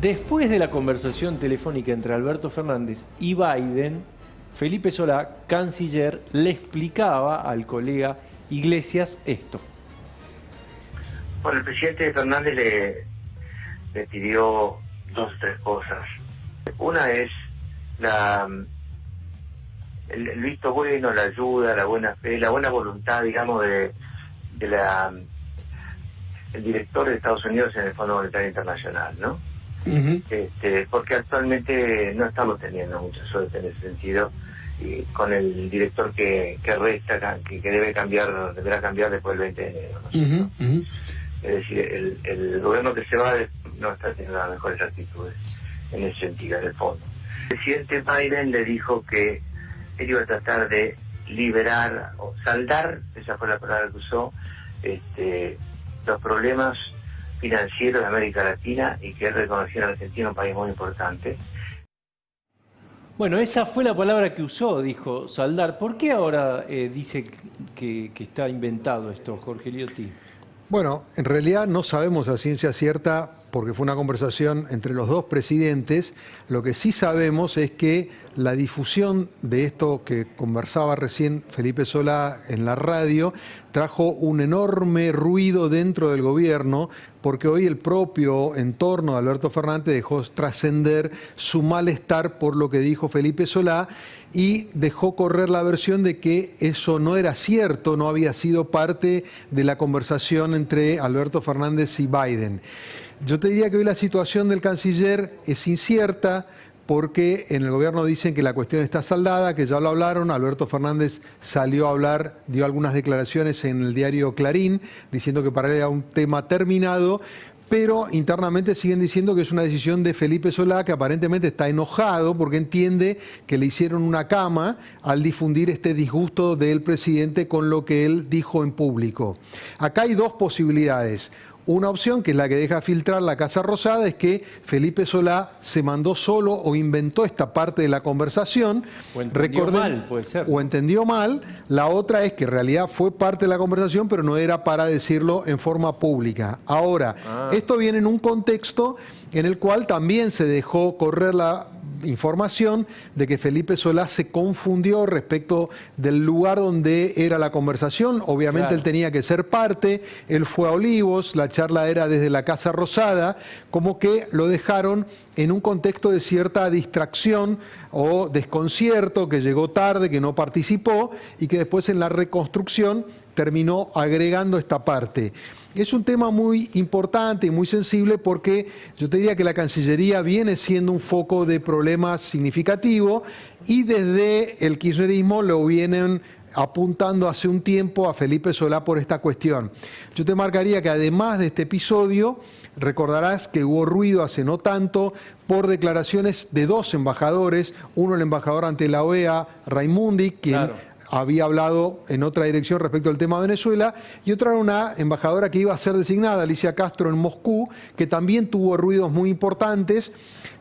Después de la conversación telefónica entre Alberto Fernández y Biden, Felipe Solá, canciller, le explicaba al colega Iglesias esto. Bueno, el presidente Fernández le pidió dos o tres cosas. Una es el visto bueno, la ayuda, la buena fe, la buena voluntad, digamos, el director de Estados Unidos en el Fondo Monetario Internacional, ¿no? Uh-huh. Porque actualmente no estamos teniendo mucha suerte en ese sentido, y con el director que resta, que deberá cambiar después del 20 de enero, ¿no? Uh-huh. Uh-huh. Es decir, el gobierno que se va no está teniendo las mejores actitudes en ese sentido, en el fondo. El presidente Biden le dijo que él iba a tratar de liberar o saldar, esa fue la palabra que usó, los problemas financieros de América Latina, y que él reconoció a Argentina un país muy importante. Bueno, esa fue la palabra que usó, dijo saldar. ¿Por qué ahora dice que está inventado esto, Jorge Liotti? Bueno, en realidad no sabemos a ciencia cierta, porque fue una conversación entre los dos presidentes. Lo que sí sabemos es que la difusión de esto que conversaba recién Felipe Solá en la radio trajo un enorme ruido dentro del gobierno, porque hoy el propio entorno de Alberto Fernández dejó trascender su malestar por lo que dijo Felipe Solá y dejó correr la versión de que eso no era cierto, no había sido parte de la conversación entre Alberto Fernández y Biden. Yo te diría que hoy la situación del canciller es incierta, porque en el gobierno dicen que la cuestión está saldada, que ya lo hablaron. Alberto Fernández salió a hablar, dio algunas declaraciones en el diario Clarín, diciendo que para él era un tema terminado, pero internamente siguen diciendo que es una decisión de Felipe Solá, que aparentemente está enojado porque entiende que le hicieron una cama al difundir este disgusto del presidente con lo que él dijo en público. Acá hay dos posibilidades. Una opción, que es la que deja filtrar la Casa Rosada, es que Felipe Solá se mandó solo o inventó esta parte de la conversación. O entendió mal, puede ser. O entendió mal. La otra es que en realidad fue parte de la conversación, pero no era para decirlo en forma pública. Ahora, esto viene en un contexto en el cual también se dejó correr la información de que Felipe Solá se confundió respecto del lugar donde era la conversación. Obviamente claro, él tenía que ser parte, él fue a Olivos, la charla era desde la Casa Rosada, como que lo dejaron en un contexto de cierta distracción o desconcierto, que llegó tarde, que no participó y que después en la reconstrucción terminó agregando esta parte. Es un tema muy importante y muy sensible, porque yo te diría que la Cancillería viene siendo un foco de problemas significativo, y desde el kirchnerismo lo vienen apuntando hace un tiempo a Felipe Solá por esta cuestión. Yo te marcaría que además de este episodio, recordarás que hubo ruido hace no tanto por declaraciones de dos embajadores, uno el embajador ante la OEA, Raimundi, quien había hablado en otra dirección respecto al tema de Venezuela, y otra era una embajadora que iba a ser designada, Alicia Castro, en Moscú, que también tuvo ruidos muy importantes.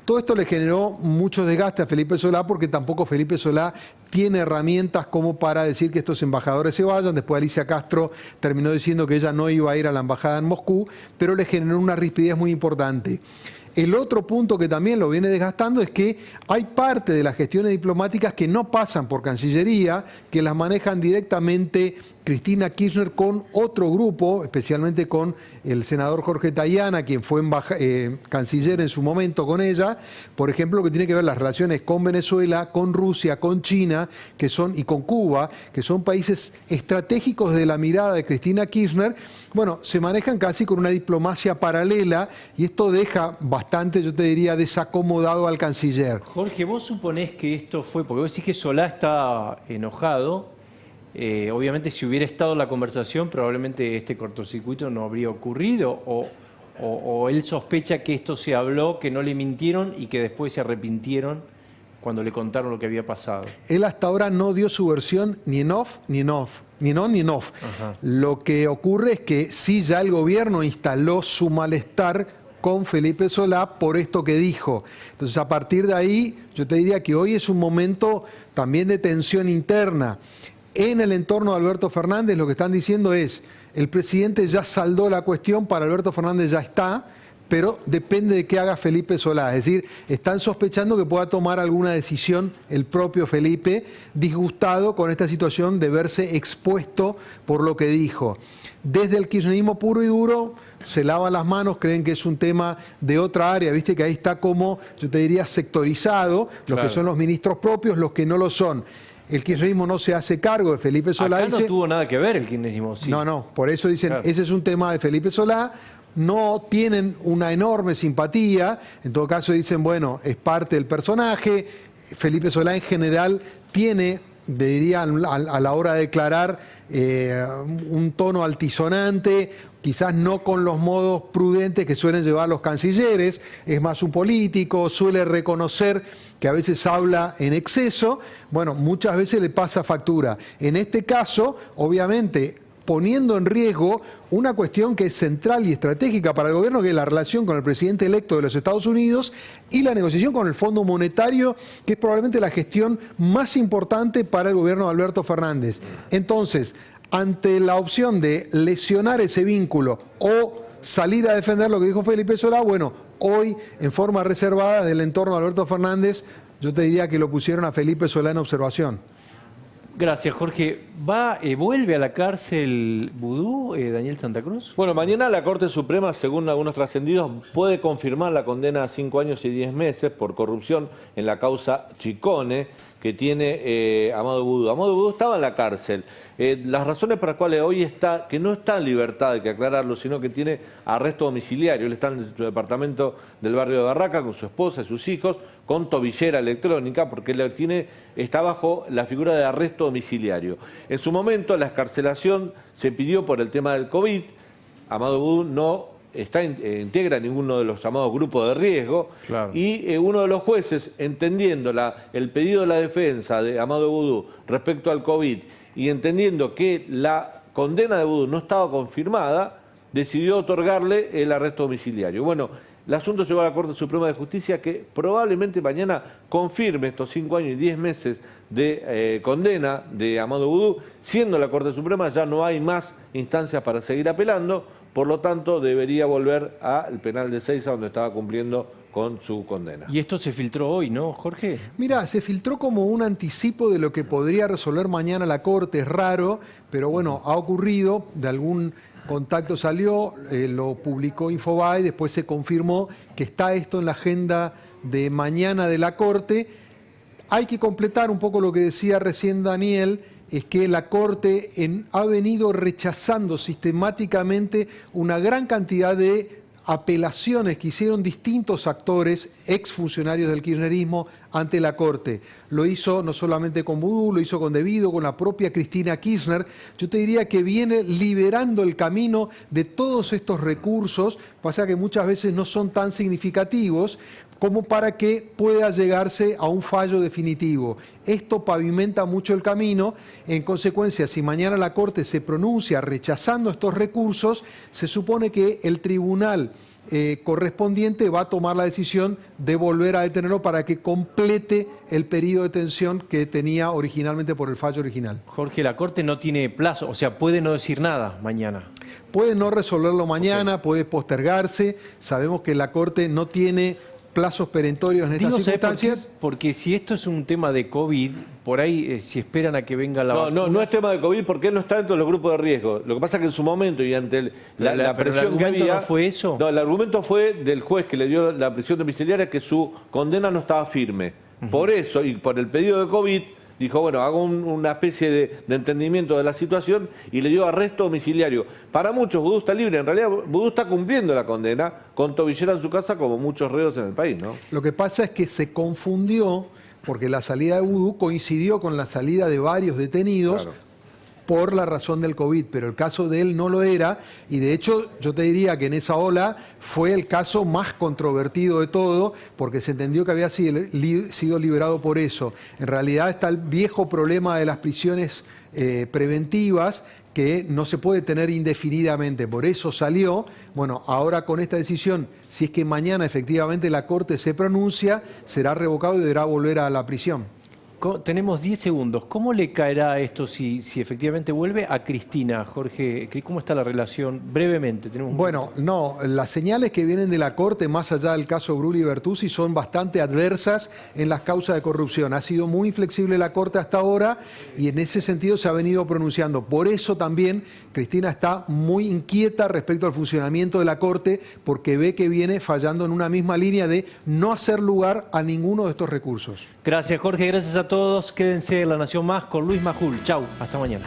Todo esto le generó mucho desgaste a Felipe Solá, porque tampoco Felipe Solá tiene herramientas como para decir que estos embajadores se vayan. Después Alicia Castro terminó diciendo que ella no iba a ir a la embajada en Moscú, pero le generó una rispidez muy importante. El otro punto que también lo viene desgastando es que hay parte de las gestiones diplomáticas que no pasan por Cancillería, que las manejan directamente Cristina Kirchner con otro grupo, especialmente con el senador Jorge Tayana, quien fue canciller en su momento con ella. Por ejemplo, lo que tiene que ver las relaciones con Venezuela, con Rusia, con China, y con Cuba, que son países estratégicos de la mirada de Cristina Kirchner. Bueno, se manejan casi con una diplomacia paralela, y esto deja bastante, yo te diría, desacomodado al canciller. Jorge, vos suponés que esto fue, porque vos decís que Solá está enojado. Obviamente, si hubiera estado la conversación, probablemente este cortocircuito no habría ocurrido, o él sospecha que esto se habló, que no le mintieron y que después se arrepintieron cuando le contaron lo que había pasado. Él hasta ahora no dio su versión ni en off ni en off. Ni on ni off. Ajá. Lo que ocurre es que sí, ya el gobierno instaló su malestar con Felipe Solá por esto que dijo. Entonces, a partir de ahí, yo te diría que hoy es un momento también de tensión interna. En el entorno de Alberto Fernández, lo que están diciendo es: el presidente ya saldó la cuestión, para Alberto Fernández ya está, pero depende de qué haga Felipe Solá. Es decir, están sospechando que pueda tomar alguna decisión el propio Felipe, disgustado con esta situación de verse expuesto por lo que dijo. Desde el kirchnerismo puro y duro se lavan las manos, creen que es un tema de otra área, viste que ahí está como, yo te diría, sectorizado, los que son los ministros propios, los que no lo son. El kirchnerismo no se hace cargo de Felipe Solá. Acá no tuvo nada que ver el kirchnerismo, sí. No, por eso dicen, ese es un tema de Felipe Solá. No tienen una enorme simpatía, en todo caso dicen, bueno, es parte del personaje. Felipe Solá en general tiene, diría, a la hora de declarar, un tono altisonante, quizás no con los modos prudentes que suelen llevar los cancilleres, es más un político, suele reconocer que a veces habla en exceso, bueno, muchas veces le pasa factura. En este caso, obviamente, poniendo en riesgo una cuestión que es central y estratégica para el gobierno, que es la relación con el presidente electo de los Estados Unidos y la negociación con el Fondo Monetario, que es probablemente la gestión más importante para el gobierno de Alberto Fernández. Entonces, ante la opción de lesionar ese vínculo o salir a defender lo que dijo Felipe Solá, bueno, hoy en forma reservada del entorno de Alberto Fernández, yo te diría que lo pusieron a Felipe Solá en observación. Gracias, Jorge. ¿Vuelve a la cárcel Vudú, Daniel Santa Cruz? Bueno, mañana la Corte Suprema, según algunos trascendidos, puede confirmar la condena a 5 años y 10 meses por corrupción en la causa Chicone que tiene Amado Vudú. Amado Vudú estaba en la cárcel. Las razones por las cuales hoy está, que no está en libertad, hay que aclararlo, sino que tiene arresto domiciliario. Él está en su departamento del barrio de Barraca con su esposa y sus hijos, con tobillera electrónica, porque él está bajo la figura de arresto domiciliario. En su momento la excarcelación se pidió por el tema del COVID. Amado Vudú no integra ninguno de los llamados grupos de riesgo, claro. Y uno de los jueces, entendiendo el pedido de la defensa de Amado Vudú respecto al COVID y entendiendo que la condena de Vudú no estaba confirmada, decidió otorgarle el arresto domiciliario. Bueno, el asunto llegó a la Corte Suprema de Justicia, que probablemente mañana confirme estos 5 años y 10 meses de condena de Amado Vudú. Siendo la Corte Suprema, ya no hay más instancias para seguir apelando, por lo tanto debería volver al penal de Ezeiza, donde estaba cumpliendo con su condena. Y esto se filtró hoy, ¿no, Jorge? Mira, se filtró como un anticipo de lo que podría resolver mañana la Corte, es raro, pero bueno, ha ocurrido, de algún contacto salió, lo publicó Infobae, después se confirmó que está esto en la agenda de mañana de la Corte. Hay que completar un poco lo que decía recién Daniel, es que la Corte ha venido rechazando sistemáticamente una gran cantidad de apelaciones que hicieron distintos actores, exfuncionarios del kirchnerismo, ante la Corte. Lo hizo no solamente con Vudú, lo hizo con Devido, con la propia Cristina Kirchner. Yo te diría que viene liberando el camino de todos estos recursos, pasa que muchas veces no son tan significativos como para que pueda llegarse a un fallo definitivo. Esto pavimenta mucho el camino. En consecuencia, si mañana la Corte se pronuncia rechazando estos recursos, se supone que el tribunal correspondiente va a tomar la decisión de volver a detenerlo para que complete el periodo de detención que tenía originalmente por el fallo original. Jorge, la Corte no tiene plazo, o sea, puede no decir nada mañana. Puede no resolverlo mañana, puede postergarse. Sabemos que la Corte no tiene plazos perentorios en estas circunstancias. Porque si esto es un tema de COVID, por ahí si esperan a que venga la vacuna... No es tema de COVID porque él no está dentro de los grupos de riesgo. Lo que pasa es que en su momento y ante la presión que había... ¿No fue eso? No, el argumento fue del juez que le dio la prisión domiciliaria, que su condena no estaba firme. Por eso y por el pedido de COVID, dijo, bueno, hago una especie de entendimiento de la situación y le dio arresto domiciliario. Para muchos, Vudú está libre. En realidad, Vudú está cumpliendo la condena con tobillera en su casa, como muchos reos en el país, ¿no? Lo que pasa es que se confundió, porque la salida de Vudú coincidió con la salida de varios detenidos, claro, por la razón del COVID, pero el caso de él no lo era, y de hecho yo te diría que en esa ola fue el caso más controvertido de todo, porque se entendió que había sido liberado por eso. En realidad está el viejo problema de las prisiones preventivas, que no se puede tener indefinidamente, por eso salió. Bueno, ahora con esta decisión, si es que mañana efectivamente la Corte se pronuncia, será revocado y deberá volver a la prisión. Tenemos 10 segundos. ¿Cómo le caerá esto si efectivamente vuelve a Cristina, Jorge? ¿Cómo está la relación? Brevemente. Bueno, no, las señales que vienen de la Corte, más allá del caso Brulli y Bertuzzi, son bastante adversas en las causas de corrupción. Ha sido muy inflexible la Corte hasta ahora y en ese sentido se ha venido pronunciando. Por eso también Cristina está muy inquieta respecto al funcionamiento de la Corte, porque ve que viene fallando en una misma línea de no hacer lugar a ninguno de estos recursos. Gracias, Jorge. Gracias a todos. Quédense en La Nación Más con Luis Majul. Chau. Hasta mañana.